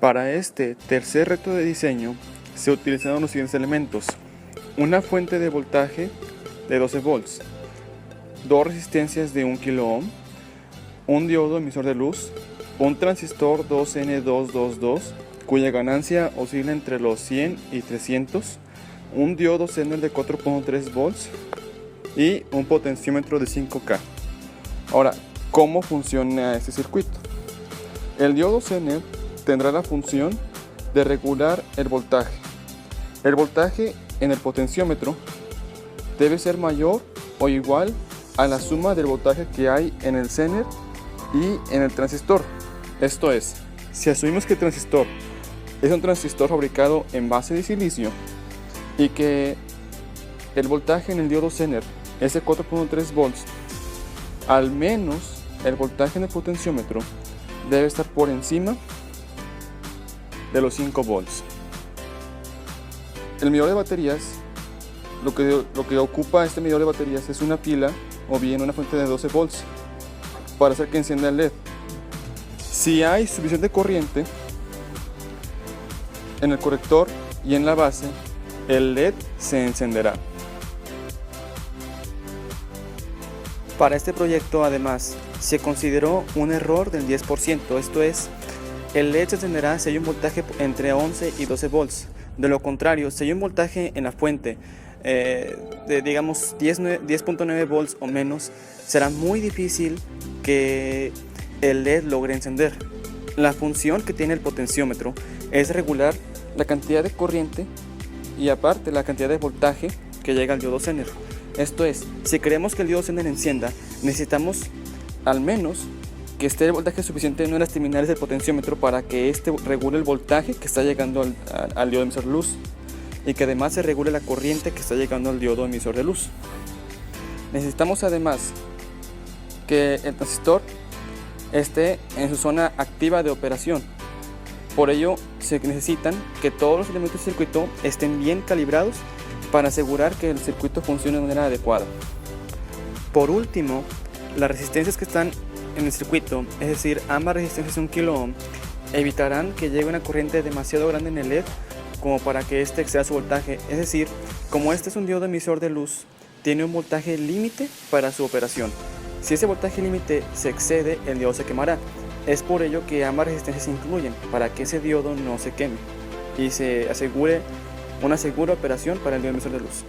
Para este tercer reto de diseño se utilizaron los siguientes elementos: una fuente de voltaje de 12 volts, dos resistencias de 1 kilo ohm, un diodo emisor de luz, un transistor 2N222 cuya ganancia oscila entre los 100 y 300, un diodo Zener de 4.3 volts y un potenciómetro de 5K. Ahora, ¿cómo funciona este circuito? El diodo Zener tendrá la función de regular el voltaje. El voltaje en el potenciómetro debe ser mayor o igual a la suma del voltaje que hay en el Zener y en el transistor. Esto es, si asumimos que el transistor es un transistor fabricado en base de silicio y que el voltaje en el diodo Zener es de 4.3 volts, al menos el voltaje en el potenciómetro debe estar por encima de los 5 volts. El medidor de baterías, lo que ocupa este medidor de baterías es una pila o bien una fuente de 12 volts para hacer que encienda el LED. Si hay suficiente corriente en el conector y en la base, el LED se encenderá. Para este proyecto, además, se consideró un error del 10%, esto es, el LED se encenderá si hay un voltaje entre 11 y 12 volts. De lo contrario, si hay un voltaje en la fuente de digamos 10.9 volts o menos, será muy difícil que el LED logre encender. La función que tiene el potenciómetro es regular la cantidad de corriente y aparte la cantidad de voltaje que llega al diodo Zener. Esto es, si queremos que el diodo Zener encienda, necesitamos al menos que esté el voltaje suficiente en las terminales del potenciómetro para que este regule el voltaje que está llegando al diodo emisor de luz y que además se regule la corriente que está llegando al diodo emisor de luz. Necesitamos además que el transistor esté en su zona activa de operación. Por ello se necesitan que todos los elementos del circuito estén bien calibrados para asegurar que el circuito funcione de manera adecuada. Por último, las resistencias que están en el circuito, es decir, ambas resistencias de 1 kilo ohm, evitarán que llegue una corriente demasiado grande en el LED como para que éste exceda su voltaje. Es decir, como este es un diodo emisor de luz, tiene un voltaje límite para su operación. Si ese voltaje límite se excede, el diodo se quemará. Es por ello que ambas resistencias se incluyen, para que ese diodo no se queme y se asegure una segura operación para el diodo emisor de luz.